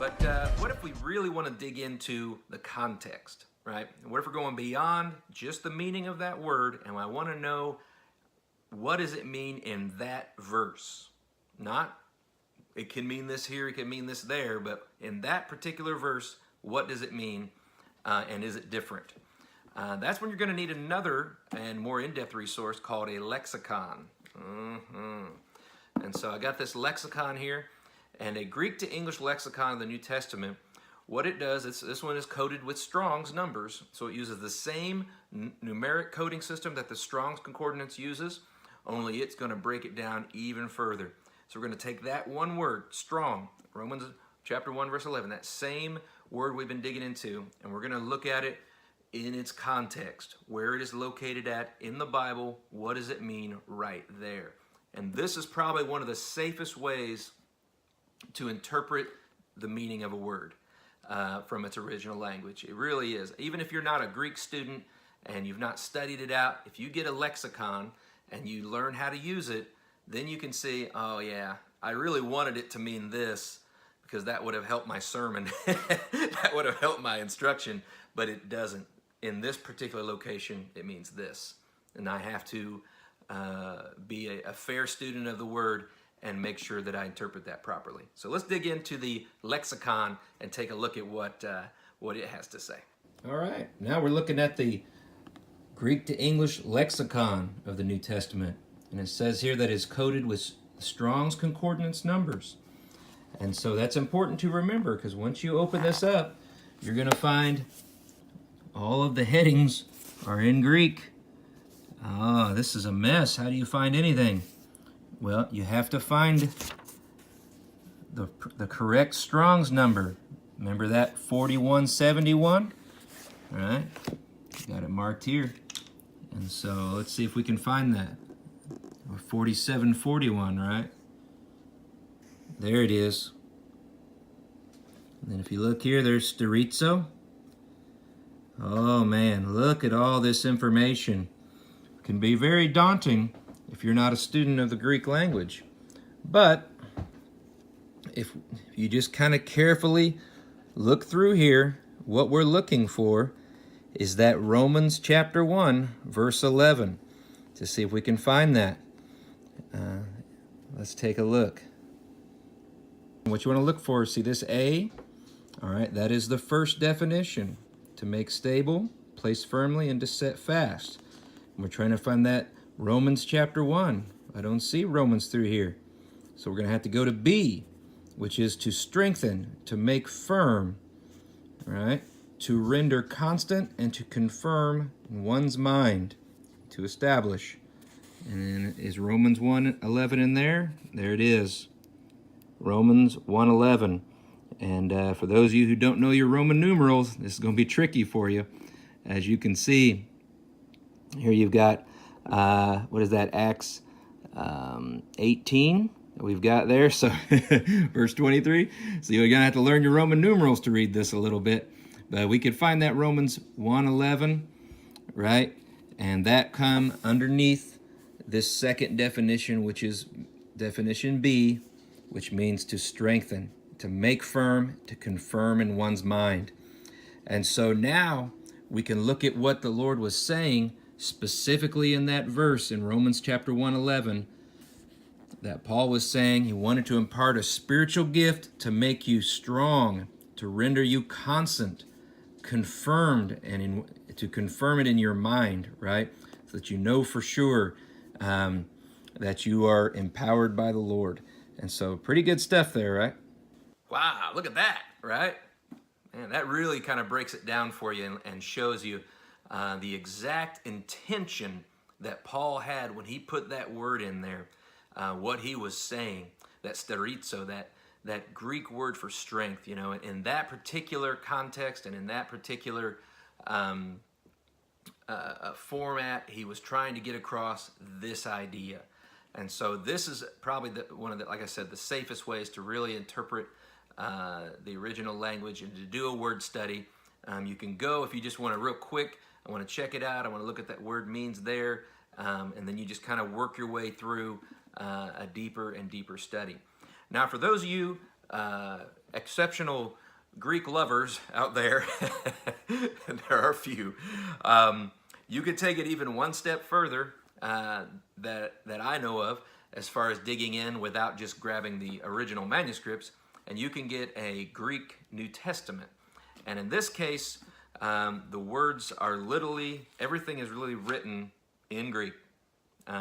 But what if we really want to dig into the context, right? What if we're going beyond just the meaning of that word, and I want to know what does it mean in that verse? Not, it can mean this here, it can mean this there, but in that particular verse, what does it mean, and is it different? That's when you're going to need another and more in-depth resource called a lexicon. And so I got this lexicon here, and a Greek to English lexicon of the New Testament. What it does, this one is coded with Strong's numbers, so it uses the same numeric coding system that the Strong's Concordance uses, only it's going to break it down even further. So we're going to take that one word, strong, Romans chapter 1, verse 11, that same word we've been digging into, and we're going to look at it in its context, where it is located at in the Bible, what does it mean right there? And this is probably one of the safest ways to interpret the meaning of a word from its original language. It really is. Even if you're not a Greek student and you've not studied it out, if you get a lexicon and you learn how to use it, then you can see, oh yeah, I really wanted it to mean this because that would have helped my sermon. That would have helped my instruction, but it doesn't. In this particular location, it means this. And I have to be a fair student of the word and make sure that I interpret that properly. So let's dig into the lexicon and take a look at what it has to say. All right, now we're looking at the Greek to English lexicon of the New Testament. And it says here that it's coded with Strong's Concordance numbers. And so that's important to remember, because once you open this up, you're going to find all of the headings are in Greek. This is a mess. How do you find anything? Well, you have to find the correct Strong's number. Remember that 4171? All right, got it marked here. And so let's see if we can find that. Or 4741, right? There it is. And then if you look here, there's sterizo. Oh man, look at all this information. It can be very daunting if you're not a student of the Greek language. But if you just kind of carefully look through here, what we're looking for is that Romans chapter 1, verse 11, to see if we can find that. Let's take a look. What you want to look for, see this A? All right, that is the first definition. To make stable, place firmly, and to set fast. And we're trying to find that Romans chapter 1. I don't see Romans through here. So we're going to have to go to B, which is to strengthen, to make firm, right? To render constant and to confirm in one's mind, to establish. And then is Romans 1:11 in there? There it is. Romans 1:11. And for those of you who don't know your Roman numerals, this is going to be tricky for you. As you can see, here you've got, what is that, Acts 18 that we've got there. So verse 23. So you're going to have to learn your Roman numerals to read this a little bit. But we could find that Romans 1:11, right? And that come underneath this second definition, which is definition B, which means to strengthen, to make firm, to confirm in one's mind. And so now we can look at what the Lord was saying specifically in that verse in Romans chapter 1:11, that Paul was saying he wanted to impart a spiritual gift to make you strong, to render you constant, confirmed, and to confirm it in your mind, right? So that you know for sure that you are empowered by the Lord. And so pretty good stuff there, right? Wow, look at that, right? Man, that really kind of breaks it down for you and shows you the exact intention that Paul had when he put that word in there, what he was saying, that sterizo, that Greek word for strength, you know, in that particular context and in that particular format, he was trying to get across this idea. And so this is probably one of the, like I said, the safest ways to really interpret the original language and to do a word study. You can go, if you just want to real quick, I want to check it out, I want to look at that word means there, and then you just kind of work your way through a deeper and deeper study. Now for those of you exceptional Greek lovers out there, and there are a few, you could take it even one step further that I know of as far as digging in without just grabbing the original manuscripts, and you can get a Greek New Testament. And in this case, the words are literally, everything is really written in Greek.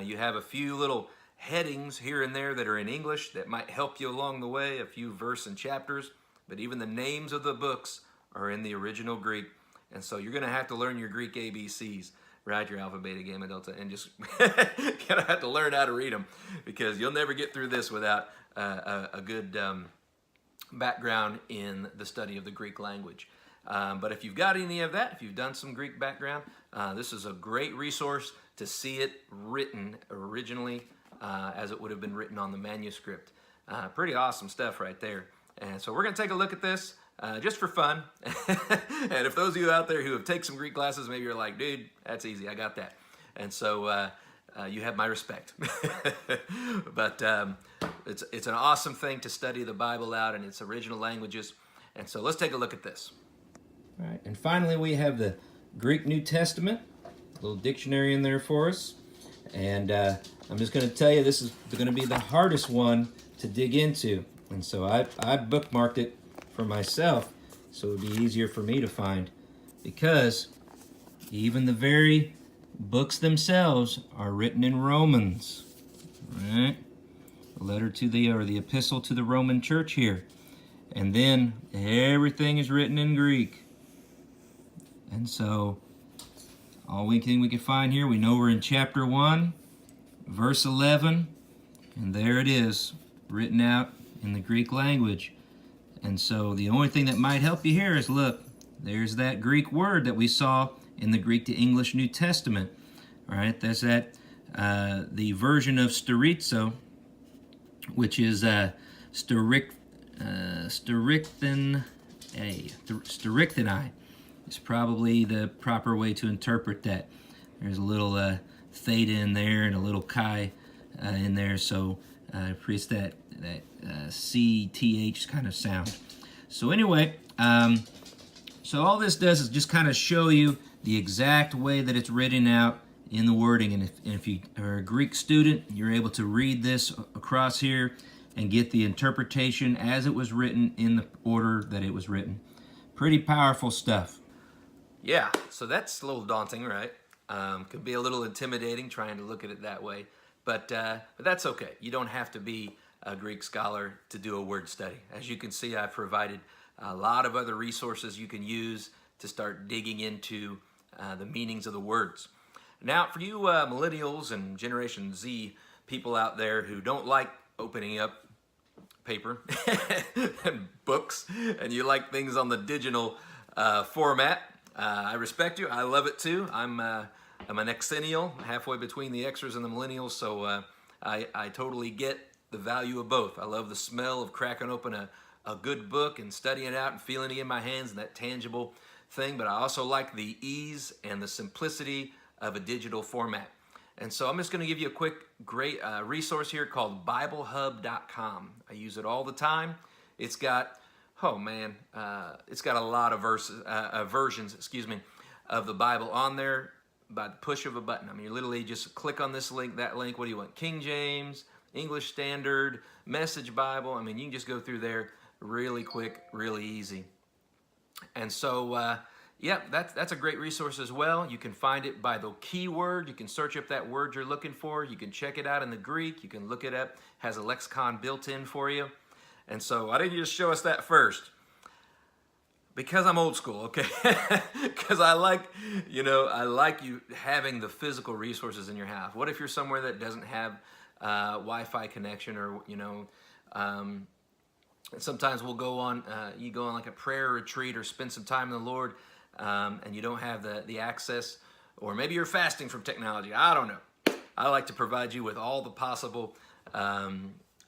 You have a few little headings here and there that are in English that might help you along the way, a few verse and chapters, but even the names of the books are in the original Greek. And so you're going to have to learn your Greek ABCs, right? Your alpha, beta, gamma, delta, and just going to have to learn how to read them, because you'll never get through this without a good background in the study of the Greek language. But if you've got any of that, if you've done some Greek background, this is a great resource to see it written originally as it would have been written on the manuscript. Pretty awesome stuff right there. And so we're going to take a look at this just for fun. And if those of you out there who have taken some Greek classes, maybe you're like, dude, that's easy, I got that. And so you have my respect. But it's an awesome thing to study the Bible out in its original languages. And so let's take a look at this. All right, and finally we have the Greek New Testament, a little dictionary in there for us. And I'm just going to tell you, this is going to be the hardest one to dig into. And so I bookmarked it for myself so it would be easier for me to find, because even the very books themselves are written in Romans. Right? The letter to the, or the epistle to the Roman church here. And then everything is written in Greek. And so all thing we can find here, we know we're in chapter 1, verse 11, and there it is, written out in the Greek language. And so the only thing that might help you here is, look, there's that Greek word that we saw in the Greek to English New Testament. All right, that's that, the version of sterizo, which is sterictheni. Is probably the proper way to interpret that. There's a little theta in there and a little chi in there, so it's that CTH kind of sound. So anyway, so all this does is just kind of show you the exact way that it's written out in the wording. And if you are a Greek student, you're able to read this across here and get the interpretation as it was written in the order that it was written. Pretty powerful stuff. Yeah, so that's a little daunting, right? Could be a little intimidating trying to look at it that way, but that's okay. You don't have to be a Greek scholar to do a word study. As you can see, I've provided a lot of other resources you can use to start digging into the meanings of the words. Now, for you millennials and Generation Z people out there who don't like opening up paper and books, and you like things on the digital format, I respect you. I love it too. I'm an Xennial, halfway between the Xers and the Millennials, so I totally get the value of both. I love the smell of cracking open a good book and studying it out and feeling it in my hands and that tangible thing, but I also like the ease and the simplicity of a digital format. And so I'm just going to give you a quick, great resource here called BibleHub.com. I use it all the time. It's got, it's got a lot of versions, of the Bible on there by the push of a button. I mean, you literally just click on this link, that link. What do you want? King James, English Standard, Message Bible. I mean, you can just go through there really quick, really easy. And so, yeah, that's a great resource as well. You can find it by the keyword. You can search up that word you're looking for. You can check it out in the Greek. You can look it up. It has a lexicon built in for you. And so why didn't you just show us that first? Because I'm old school, okay? Because I like you having the physical resources in your house. What if you're somewhere that doesn't have Wi-Fi connection, or sometimes we'll go on, you go on like a prayer retreat or spend some time in the Lord, and you don't have the access, or maybe you're fasting from technology. I don't know. I like to provide you with all the possible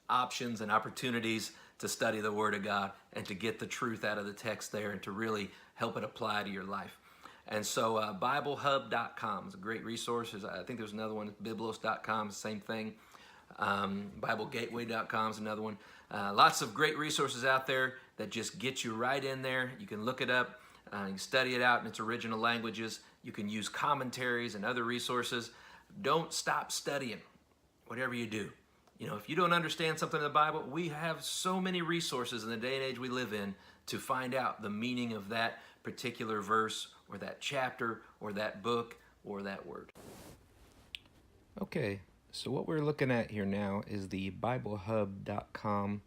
options and opportunities to study the Word of God and to get the truth out of the text there and to really help it apply to your life. And so BibleHub.com is a great resource. I think there's another one, Biblos.com, same thing. BibleGateway.com is another one. Lots of great resources out there that just get you right in there. You can look it up, you can study it out in its original languages. You can use commentaries and other resources. Don't stop studying, whatever you do. You know, if you don't understand something in the Bible, we have so many resources in the day and age we live in to find out the meaning of that particular verse or that chapter or that book or that word. Okay, so what we're looking at here now is the BibleHub.com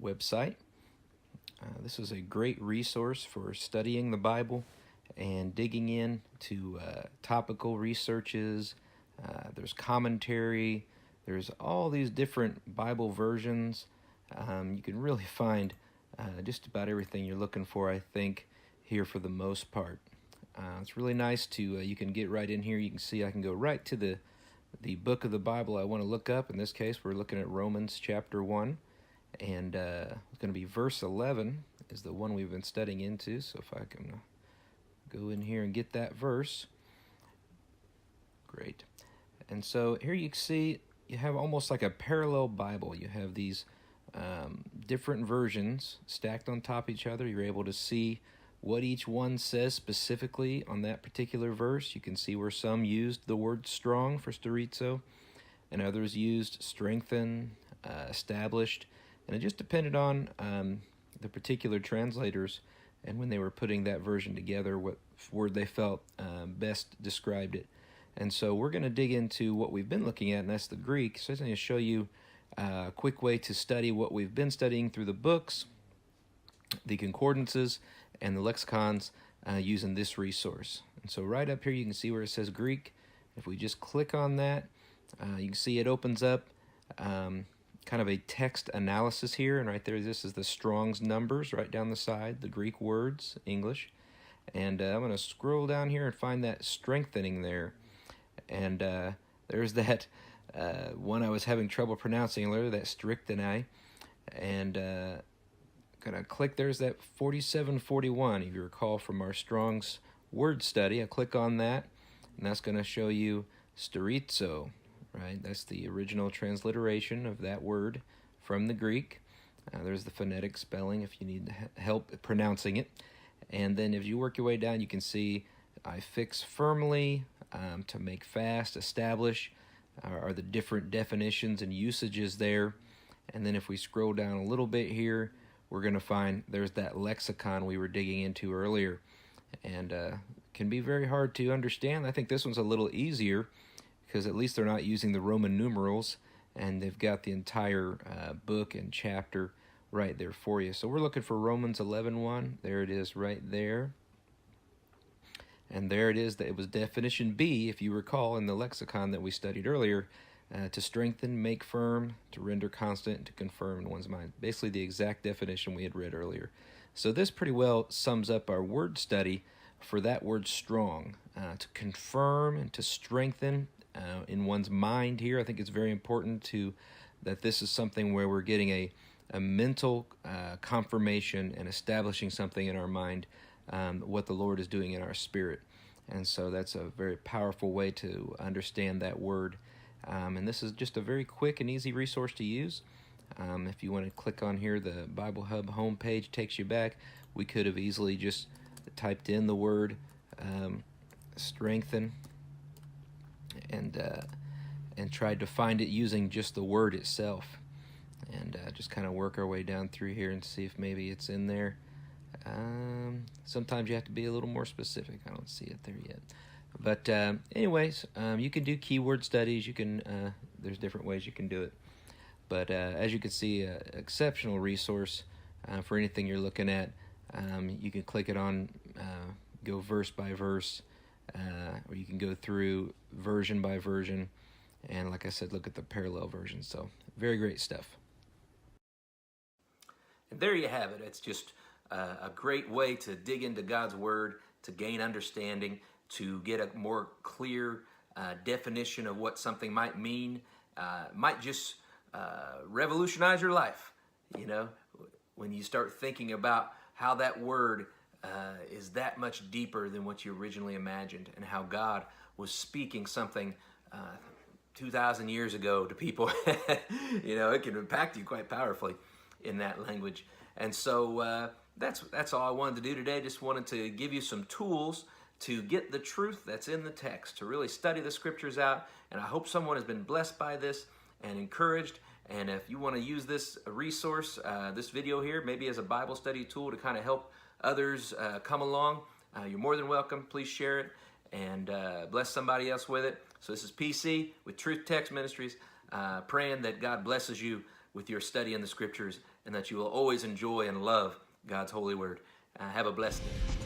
website. This is a great resource for studying the Bible and digging in to topical researches. There's commentary. There's all these different Bible versions. You can really find just about everything you're looking for, I think, here for the most part. It's really nice to, you can get right in here. You can see I can go right to the book of the Bible I want to look up. In this case, we're looking at Romans chapter 1. And it's going to be verse 11 is the one we've been studying into. So if I can go in here and get that verse. Great. And so here you can see you have almost like a parallel Bible. You have these different versions stacked on top of each other. You're able to see what each one says specifically on that particular verse. You can see where some used the word strong for sterizo, and others used strengthen, established, and it just depended on the particular translators and when they were putting that version together, what word they felt best described it. And so we're going to dig into what we've been looking at, and that's the Greek. So I'm going to show you a quick way to study what we've been studying through the books, the concordances, and the lexicons using this resource. And so right up here you can see where it says Greek. If we just click on that, you can see it opens up kind of a text analysis here. And right there, this is the Strong's numbers right down the side, the Greek words, English. And I'm going to scroll down here and find that strengthening there. And there's that one I was having trouble pronouncing earlier, that strychnine. And going to click, there's that 4741, if you recall from our Strong's word study. I click on that, and that's going to show you sterizo, right? That's the original transliteration of that word from the Greek. There's the phonetic spelling if you need help pronouncing it. And then if you work your way down, you can see I fix firmly, to make fast, establish, are the different definitions and usages there. And then if we scroll down a little bit here, we're going to find there's that lexicon we were digging into earlier. And can be very hard to understand. I think this one's a little easier because at least they're not using the Roman numerals, and they've got the entire book and chapter right there for you. So we're looking for Romans 11:1. There it is right there. And there it is. That it was definition B, if you recall, in the lexicon that we studied earlier, to strengthen, make firm, to render constant, to confirm in one's mind. Basically the exact definition we had read earlier. So this pretty well sums up our word study for that word strong, to confirm and to strengthen in one's mind here. I think it's very important that this is something where we're getting a mental confirmation and establishing something in our mind, what the Lord is doing in our spirit. And so that's a very powerful way to understand that word. And this is just a very quick and easy resource to use. If you want to click on here, the Bible Hub homepage takes you back. We could have easily just typed in the word strengthen and tried to find it using just the word itself. And just kind of work our way down through here and see if maybe it's in there. Sometimes you have to be a little more specific. I don't see it there yet. But anyways, you can do keyword studies. You can there's different ways you can do it. But as you can see, exceptional resource for anything you're looking at. You can click it on, go verse by verse, or you can go through version by version. And like I said, look at the parallel version. So very great stuff. And there you have it. It's just a great way to dig into God's Word, to gain understanding, to get a more clear definition of what something might mean. Might just revolutionize your life, you know, when you start thinking about how that word is that much deeper than what you originally imagined, and how God was speaking something 2,000 years ago to people. You know, it can impact you quite powerfully in that language. And so that's all I wanted to do today. Just wanted to give you some tools to get the truth that's in the text, to really study the scriptures out. And I hope someone has been blessed by this and encouraged. And if you want to use this resource, this video here, maybe as a Bible study tool to kind of help others come along, you're more than welcome. Please share it and bless somebody else with it. So this is PC with Truth Text Ministries, praying that God blesses you with your study in the scriptures and that you will always enjoy and love God's holy word. Have a blessed day.